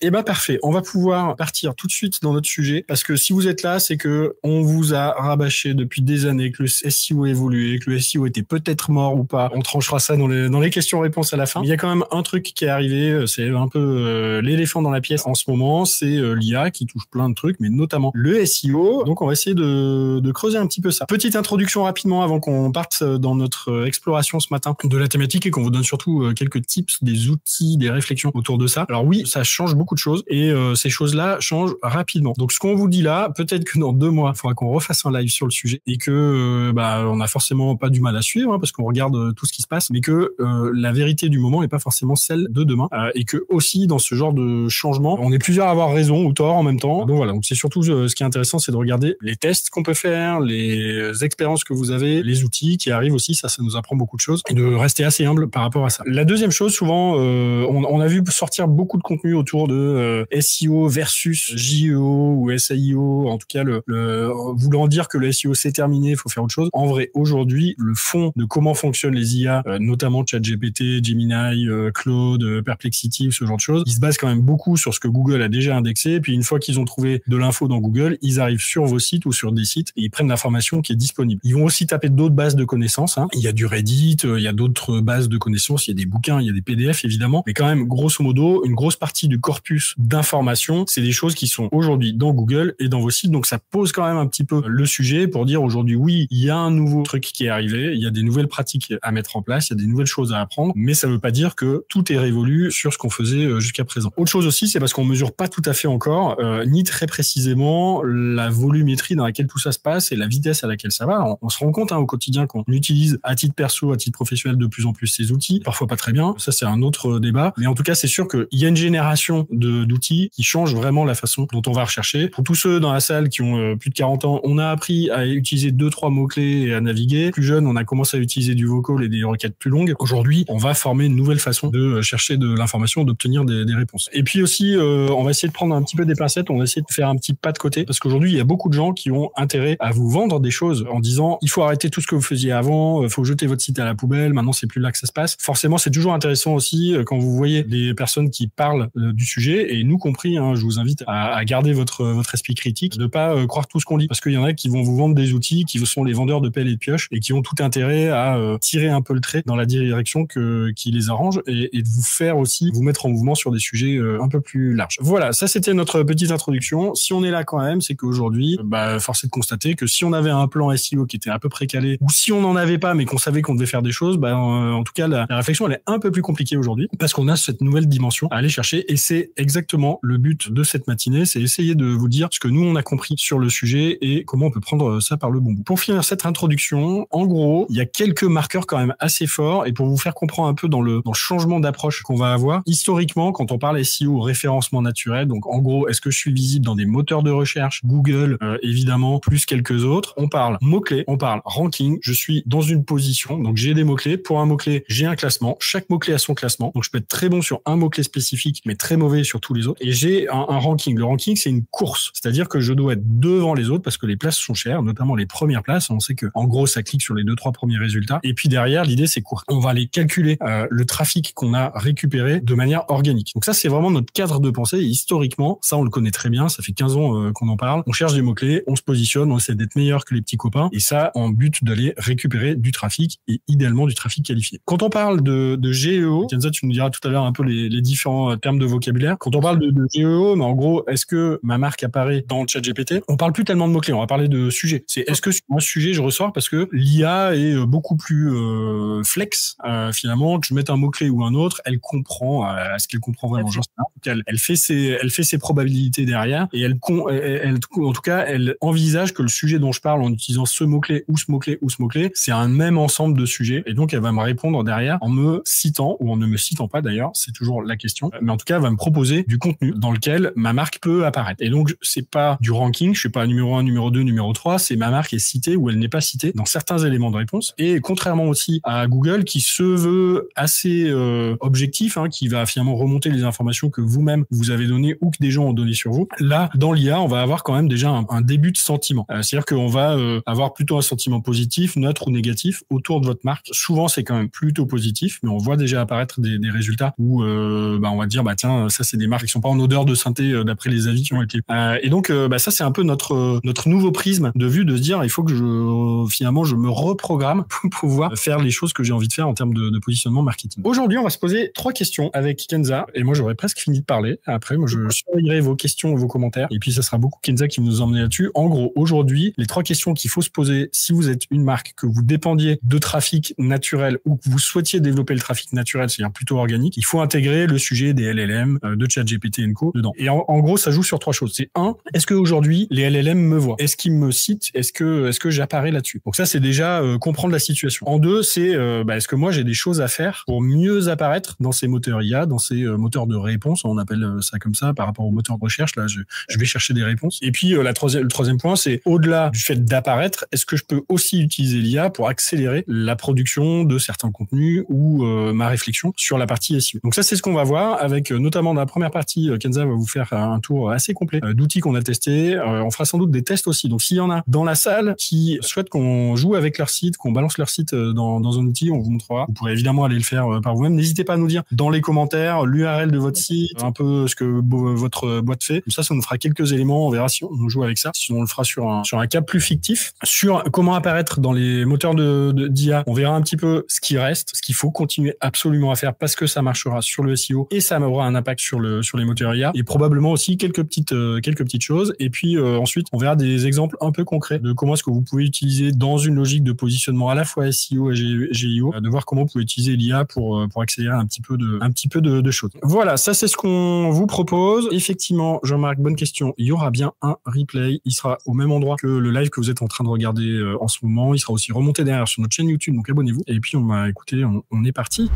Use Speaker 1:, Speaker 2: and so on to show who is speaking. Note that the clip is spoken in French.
Speaker 1: Eh ben parfait, on va pouvoir partir tout de suite dans notre sujet, parce que si vous êtes là, c'est que on vous a rabâché depuis des années que le SEO évoluait, que le SEO était peut-être mort ou pas. On tranchera ça dans les questions-réponses à la fin. Mais il y a quand même un truc qui est arrivé, c'est un peu l'éléphant dans la pièce en ce moment, c'est l'IA qui touche plein de trucs, mais notamment le SEO. Donc on va essayer de creuser un petit peu ça. Petite introduction rapidement avant qu'on parte dans notre exploration ce matin de la thématique et qu'on vous donne surtout quelques tips, des outils, des réflexions autour de ça. Alors oui, ça change beaucoup de choses et ces choses-là changent rapidement. Donc ce qu'on vous dit là, peut-être que dans 2 mois, il faudra qu'on refasse un live sur le sujet et que on a forcément pas du mal à suivre parce qu'on regarde tout ce qui se passe, mais que la vérité du moment n'est pas forcément celle de demain et que aussi dans ce genre de changement, on est plusieurs à avoir raison ou tort en même temps. Donc voilà, donc c'est surtout ce qui est intéressant, c'est de regarder les tests qu'on peut faire, les expériences que vous avez, les outils qui arrivent aussi, ça nous apprend beaucoup de choses et de rester assez humble par rapport à ça. La deuxième chose, souvent, on a vu sortir beaucoup de contenu autour de SEO versus JEO ou SEO, en tout cas voulant dire que le SEO c'est terminé, il faut faire autre chose. En vrai, aujourd'hui, le fond de comment fonctionnent les IA, notamment ChatGPT, Gemini, Claude, Perplexity, ce genre de choses, ils se basent quand même beaucoup sur ce que Google a déjà indexé, puis une fois qu'ils ont trouvé de l'info dans Google, ils arrivent sur vos sites ou sur des sites et ils prennent l'information qui est disponible. Ils vont aussi taper d'autres bases de connaissances, Il y a du Reddit, il y a d'autres bases de connaissances, il y a des bouquins, il y a des PDF évidemment, mais quand même, grosso modo, une grosse partie du corpus d'informations, c'est des choses qui sont aujourd'hui dans Google et dans vos sites, donc ça pose quand même un petit peu le sujet pour dire aujourd'hui, oui, il y a un nouveau truc qui est arrivé, il y a des nouvelles pratiques à mettre en place, il y a des nouvelles choses à apprendre, mais ça veut pas dire que tout est révolu sur ce qu'on faisait jusqu'à présent. Autre chose aussi, c'est parce qu'on mesure pas tout à fait encore, ni très précisément la volumétrie dans laquelle tout ça se passe et la vitesse à laquelle ça va. On se rend compte au quotidien qu'on utilise à titre perso, à titre professionnel de plus en plus ces outils, parfois pas très bien, ça c'est un autre débat, mais en tout cas c'est sûr qu'il y a une génération d'outils qui change vraiment la façon dont on va rechercher. Pour tous ceux dans la salle qui ont plus de 40 ans, on a appris à utiliser 2-3 mots-clés et à naviguer. Plus jeune, on a commencé à utiliser du vocal et des requêtes plus longues. Aujourd'hui, on va former une nouvelle façon de chercher de l'information, d'obtenir des réponses. Et puis aussi, on va essayer de prendre un petit peu des pincettes, on va essayer de faire un petit pas de côté, parce qu'aujourd'hui, il y a beaucoup de gens qui ont intérêt à vous vendre des choses en disant, il faut arrêter tout ce que vous faisiez avant, il faut jeter votre site à la poubelle, maintenant c'est plus là que ça se passe. Forcément, c'est toujours intéressant aussi quand vous voyez des personnes qui parlent du sujet, et nous compris, je vous invite à garder votre esprit critique, de pas croire tout ce qu'on lit, parce qu'il y en a qui vont vous vendre des outils qui sont les vendeurs de pelles et de pioches et qui ont tout intérêt à tirer un peu le trait dans la direction qui les arrange et de vous faire aussi vous mettre en mouvement sur des sujets un peu plus larges. Voilà, ça c'était notre petite introduction. Si on est là quand même, c'est qu'aujourd'hui, force est de constater que si on avait un plan SEO qui était à peu près calé, ou si on n'en avait pas mais qu'on savait qu'on devait faire des choses, en tout cas la réflexion elle est un peu plus compliquée aujourd'hui parce qu'on a cette nouvelle dimension à aller chercher et c'est exactement le but de cette matinée, c'est essayer de vous dire ce que nous on a compris sur le sujet et comment on peut prendre ça par le bon bout. Pour finir cette introduction, en gros, il y a quelques marqueurs quand même assez forts et pour vous faire comprendre un peu dans le changement d'approche qu'on va avoir, historiquement, quand on parle SEO, référencement naturel, donc en gros, est-ce que je suis visible dans des moteurs de recherche, Google, évidemment, plus quelques autres, on parle mots-clés, on parle ranking, je suis dans une position, donc j'ai des mots-clés, pour un mot-clé, j'ai un classement, chaque mot-clé a son classement, donc je peux être très bon sur un mot-clé spécifique, mais très mauvais sur tous les autres, et j'ai un ranking. Le ranking, c'est une course, c'est-à-dire que je dois être devant les autres parce que les places sont chères, notamment les premières places, on sait que en gros, ça clique sur les 2-3 premiers résultats, et puis derrière, l'idée, c'est quoi? On va aller calculer le trafic qu'on a récupéré de manière organique. Donc ça, c'est vraiment notre cadre de pensée, et historiquement, ça, on le connaît très bien, ça fait 15 ans qu'on en parle, on cherche des mots-clés, on se positionne, on essaie d'être meilleur que les petits copains, et ça, en but d'aller récupérer du trafic, et idéalement du trafic qualifié. Quand on parle de GEO, Kenza, tu nous diras tout à l'heure un peu les différents termes de vocabulaire. Quand on parle de GEO, mais en gros, est-ce que ma marque apparaît dans le ChatGPT? On parle plus tellement de mots-clés, on va parler de sujets. C'est est-ce que sur un sujet, je ressors parce que l'IA est beaucoup plus flex, finalement, que je mette un mot-clé ou un autre, elle comprend, est-ce qu'elle comprend vraiment? J'en sais rien. Elle fait ses probabilités derrière, et elle, en tout cas, elle envisage que le sujet dont je parle en utilisant ce mot-clé ou ce mot-clé ou ce mot-clé, c'est un même ensemble de sujets, et donc elle va me répondre derrière en me citant, ou en ne me citant pas d'ailleurs, c'est toujours la question, mais en tout cas, elle va me proposer du contenu dans lequel ma marque peut apparaître. Et donc, c'est pas du ranking, je suis pas numéro 1, numéro 2, numéro 3, c'est ma marque est citée ou elle n'est pas citée dans certains éléments de réponse. Et contrairement aussi à Google, qui se veut assez objectif, qui va finalement remonter les informations que vous-même vous avez données ou que des gens ont données sur vous, là, dans l'IA, on va avoir quand même déjà un début de sentiment. C'est-à-dire qu'on va avoir plutôt un sentiment positif, neutre ou négatif autour de votre marque. Souvent, c'est quand même plutôt positif, mais on voit déjà apparaître des résultats où on va dire, tiens, ça c'est des marques qui sont pas en odeur de synthé d'après les avis qui ont été. Et donc, ça, c'est un peu notre nouveau prisme de vue de se dire, il faut que finalement, je me reprogramme pour pouvoir faire les choses que j'ai envie de faire en termes de positionnement marketing. Aujourd'hui, on va se poser 3 questions avec Kenza, et moi, j'aurais presque fini de parler. Après, moi, je surveillerai vos questions, vos commentaires, et puis ça sera beaucoup Kenza qui nous emmener là-dessus. En gros, aujourd'hui, les 3 questions qu'il faut se poser si vous êtes une marque, que vous dépendiez de trafic naturel ou que vous souhaitiez développer le trafic naturel, c'est-à-dire plutôt organique, il faut intégrer le sujet des LLM, de ChatGPT & Co. dedans. Et en gros, ça joue sur 3 choses. C'est est-ce qu'aujourd'hui, les LLM me voient? Est-ce qu'ils me citent? Est-ce que j'apparais là-dessus? Donc ça, c'est déjà comprendre la situation. En 2, c'est est-ce que moi, j'ai des choses à faire pour mieux apparaître dans ces moteurs IA, dans ces moteurs de réponse, on appelle ça comme ça, par rapport aux moteurs de recherche. Là, je vais chercher des réponses. Et puis, le troisième point, c'est au-delà du fait d'apparaître, est-ce que je peux aussi utiliser l'IA pour accélérer la production de certains contenus ou ma réflexion sur la partie SEO. Donc ça, c'est ce qu'on va voir avec notamment dans la première partie, Kenza va vous faire un tour assez complet d'outils qu'on a testés. On fera sans doute des tests aussi. Donc s'il y en a dans la salle qui souhaitent qu'on joue avec leur site, qu'on balance leur site dans un outil, on vous montrera. Vous pourrez évidemment aller le faire par vous-même. N'hésitez pas à nous dire dans les commentaires l'URL de votre site, un peu ce que votre boîte fait. Comme ça nous fera quelques éléments. On verra si on joue avec ça. Sinon, on le fera sur un cas plus fictif. Sur comment apparaître dans les moteurs d'IA, on verra un petit peu ce qui reste, ce qu'il faut continuer absolument à faire parce que ça marchera sur le SEO et ça aura un impact sur les moteurs IA et probablement aussi quelques petites choses. Et puis ensuite, on verra des exemples un peu concrets de comment est-ce que vous pouvez utiliser dans une logique de positionnement à la fois SEO et GIO, de voir comment vous pouvez utiliser l'IA pour accélérer un petit peu de choses. Voilà, ça c'est ce qu'on vous propose. Effectivement, Jean-Marc, bonne question. Il y aura bien un replay. Il sera au même endroit que le live que vous êtes en train de regarder en ce moment. Il sera aussi remonté derrière sur notre chaîne YouTube, donc abonnez-vous. Et puis écoutez, on est parti.